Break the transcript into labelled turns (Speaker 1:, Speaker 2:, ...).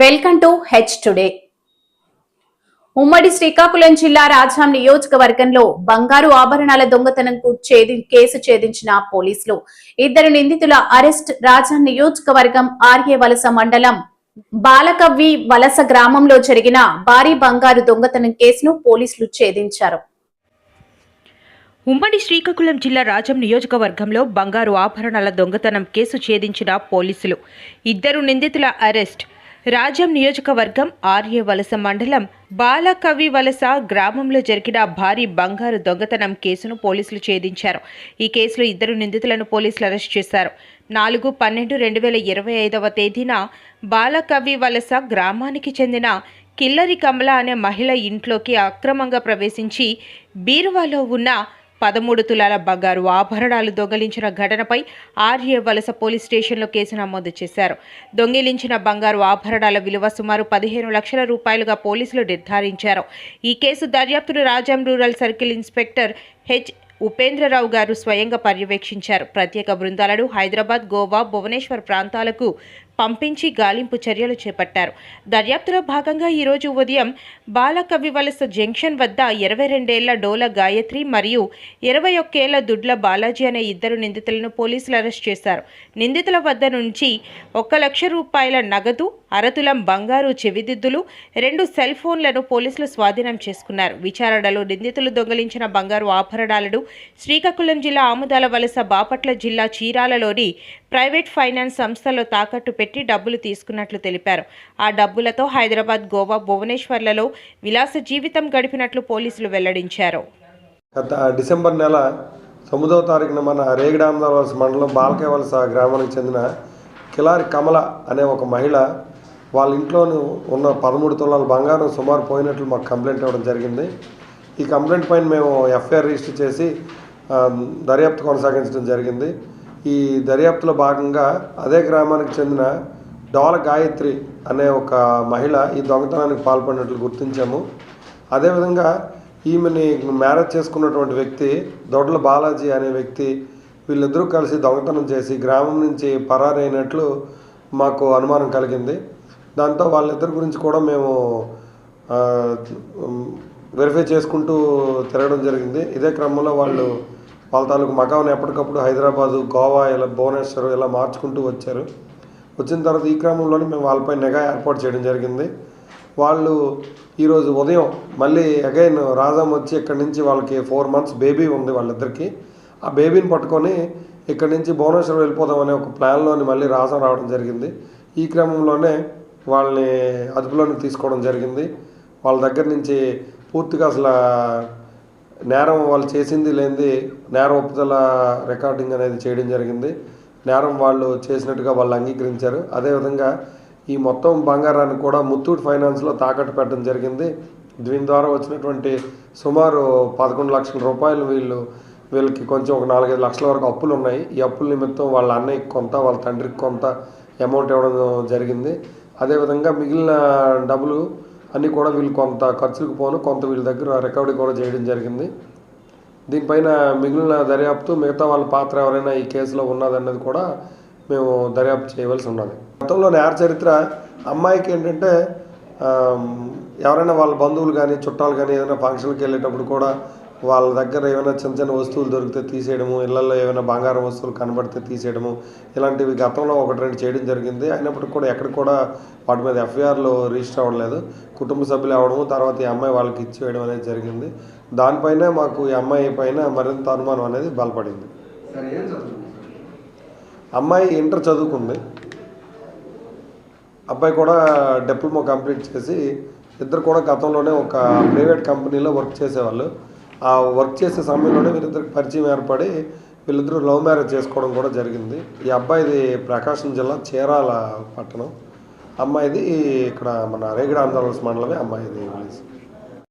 Speaker 1: Welcome to H today. ఉమ్మడి శ్రీకాకుళం జిల్లా రాజాం నియోజకవర్గంలో బంగారు ఆభరణాల దొంగతనంకు కేసు ఛేదించిన పోలీసులు ఇద్దరు నిందితుల అరెస్ట్. రాజాం నియోజకవర్గం ఆర్ఏ వలస మండలం బాలకవ్వి వలస గ్రామంలో జరిగిన భారీ బంగారు దొంగతనం కేసును పోలీసులు ఛేదించారు.
Speaker 2: ఉమ్మడి శ్రీకాకుళం జిల్లా రాజం నియోజకవర్గంలో బంగారు ఆభరణాల దొంగతనం కేసు ఛేదించిన పోలీసులు ఇద్దరు నిందితుల అరెస్ట్. రాజం నియోజకవర్గం ఆర్ఏ వలస మండలం బాలకవి వలస గ్రామంలో జరిగిన భారీ బంగారు దొంగతనం కేసును పోలీసులు ఛేదించారు. ఈ కేసులో ఇద్దరు నిందితులను పోలీసులు అరెస్ట్ చేశారు. 4/12/2025 తేదీన బాలకవి వలస గ్రామానికి చెందిన కిల్లరి కమల అనే మహిళ ఇంట్లోకి అక్రమంగా ప్రవేశించి బీరువాలో ఉన్న 13 తులాల బంగారు ఆభరణాలు దొంగిలించిన ఘటనపై ఆర్ఏ వలస పోలీస్ స్టేషన్లో కేసు నమోదు చేశారు. దొంగిలించిన బంగారు ఆభరణాల విలువ సుమారు 15 లక్షల రూపాయలుగా పోలీసులు నిర్ధారించారు. ఈ కేసు దర్యాప్తును Rajam rural circle inspector H Upendrarao గారు స్వయంగా పర్యవేక్షించారు. ప్రత్యేక బృందాలను హైదరాబాద్, గోవా, భువనేశ్వర్ ప్రాంతాలకు పంపించి గాలింపు చర్యలు చేపట్టారు. దర్యాప్తులో భాగంగా ఈరోజు ఉదయం బాలకవి వలస జంక్షన్ వద్ద 22 ఏళ్ల డోల గాయత్రి మరియు 21 ఏళ్ల దుడ్ల బాలాజీ అనే ఇద్దరు నిందితులను పోలీసులు అరెస్ట్ చేశారు. నిందితుల వద్ద నుంచి 1 లక్ష రూపాయల నగదు, అరతులం బంగారు చెవిదిద్దులు, 2 సెల్ ఫోన్లను పోలీసులు స్వాధీనం చేసుకున్నారు. విచారణలో నిందితులు దొంగిలించిన బంగారు ఆభరణాలను శ్రీకాకుళం జిల్లా ఆముదాల వలస, బాపట్ల జిల్లా చీరాలలోని ప్రైవేట్ ఫైనాన్స్ సంస్థలో తాకట్టు పెట్టి డబ్బులు తీసుకున్నట్లు తెలిపారు. ఆ డబ్బులతో హైదరాబాద్, గోవా, భువనేశ్వర్లలో విలాస జీవితం గడిపినట్లు పోలీసులు వెల్లడించారు.
Speaker 3: గత డిసెంబర్ నెల 9వ తారీఖున మన రేగిడామల వలస మండలం బాలకే వలస గ్రామానికి చెందిన కిలారి కమల అనే ఒక మహిళ వాళ్ళ ఇంట్లోనూ ఉన్న 13 తులాల బంగారం సుమారు పోయినట్లు మాకు కంప్లైంట్ ఇవ్వడం జరిగింది. ఈ కంప్లైంట్ పైన మేము ఎఫ్ఐఆర్ రిజిస్టర్ చేసి దర్యాప్తు కొనసాగించడం జరిగింది. ఈ దర్యాప్తులో భాగంగా అదే గ్రామానికి చెందిన డోల గాయత్రి అనే ఒక మహిళ ఈ దొంగతనానికి పాల్పడినట్లు గుర్తించాము. అదేవిధంగా ఈమెని మ్యారేజ్ చేసుకున్నటువంటి వ్యక్తి దొడ్ల బాలాజీ అనే వ్యక్తి, వీళ్ళిద్దరూ కలిసి దొంగతనం చేసి గ్రామం నుంచి పరారైనట్లు మాకు అనుమానం కలిగింది. దాంతో వాళ్ళిద్దరి గురించి కూడా మేము వెరిఫై చేసుకుంటూ తిరగడం జరిగింది. ఇదే క్రమంలో వాళ్ళ తాలూకు మకాన్ని ఎప్పటికప్పుడు హైదరాబాదు, గోవా, ఇలా భువనేశ్వర్ ఇలా మార్చుకుంటూ వచ్చారు. వచ్చిన తర్వాత ఈ క్రమంలోనే మేము వాళ్ళపై నిఘా ఏర్పాటు చేయడం జరిగింది. వాళ్ళు ఈరోజు ఉదయం మళ్ళీ అగైన్ రాజాం వచ్చి ఇక్కడి నుంచి వాళ్ళకి 4 months బేబీ ఉంది వాళ్ళిద్దరికి. ఆ బేబీని పట్టుకొని ఇక్కడి నుంచి భువనేశ్వర్ వెళ్ళిపోదామనే ఒక ప్లాన్లోని మళ్ళీ రాజాం రావడం జరిగింది. ఈ క్రమంలోనే వాళ్ళని అదుపులోకి తీసుకోవడం జరిగింది. వాళ్ళ దగ్గర నుంచి పూర్తిగా అసలు నేరం వాళ్ళు చేసింది లేనిది నేర ఒప్పుదల రికార్డింగ్ అనేది చేయడం జరిగింది. నేరం వాళ్ళు చేసినట్టుగా వాళ్ళు అంగీకరించారు. అదేవిధంగా ఈ మొత్తం బంగారాన్ని కూడా ముత్తూట్ ఫైనాన్స్లో తాకట్టు పెట్టడం జరిగింది. దీని ద్వారా వచ్చినటువంటి సుమారు 11 లక్షల రూపాయలు వీళ్ళకి కొంచెం ఒక 4-5 లక్షల వరకు అప్పులు ఉన్నాయి. ఈ అప్పుల నిమిత్తం వాళ్ళ అన్నయ్యకి కొంత, వాళ్ళ తండ్రికి కొంత అమౌంట్ ఇవ్వడం జరిగింది. అదేవిధంగా మిగిలిన డబ్బులు అన్నీ కూడా వీళ్ళు కొంత ఖర్చులకు పోను, కొంత వీళ్ళ దగ్గర రికవరీ కూడా చేయడం జరిగింది. దీనిపైన మిగిలిన దర్యాప్తు, మిగతా వాళ్ళ పాత్ర ఎవరైనా ఈ కేసులో ఉన్నదన్నది కూడా మేము దర్యాప్తు చేయవలసి ఉన్నది. గతంలో నేర చరిత్ర అమ్మాయికి ఏంటంటే ఎవరైనా వాళ్ళ బంధువులు కానీ చుట్టాలు కానీ ఏదైనా ఫంక్షన్కి వెళ్ళేటప్పుడు కూడా వాళ్ళ దగ్గర ఏమైనా చిన్న చిన్న వస్తువులు దొరికితే తీసేయడము, ఇళ్లలో ఏమైనా బంగారం వస్తువులు కనబడితే తీసేయడము, ఇలాంటివి గతంలో 1-2 చేయడం జరిగింది. అయినప్పటికీ కూడా ఎక్కడ కూడా వాటి మీద ఎఫ్ఐఆర్లు రిజిస్టర్ అవ్వలేదు. కుటుంబ సభ్యులు అవ్వడము, తర్వాత ఈ అమ్మాయి వాళ్ళకి ఇచ్చేయడం అనేది జరిగింది. దానిపైనే మాకు ఈ అమ్మాయి పైన మరింత అనుమానం అనేది బలపడింది. అమ్మాయి ఇంటర్ చదువుకుంది. అబ్బాయి కూడా డిప్లొమా కంప్లీట్ చేసి ఇద్దరు కూడా గతంలోనే ఒక ప్రైవేట్ కంపెనీలో వర్క్ చేసేవాళ్ళు. ఆ వర్క్ చేసే సమయంలోనే వీళ్ళిద్దరికి పరిచయం ఏర్పడి వీళ్ళిద్దరూ లవ్ మ్యారేజ్ చేసుకోవడం కూడా జరిగింది. ఈ అబ్బాయిది ప్రకాశం జిల్లా చీరాల పట్టణం, అమ్మాయిది ఇక్కడ మన రేగిడామల మండలమే అమ్మాయిది విలేజ్.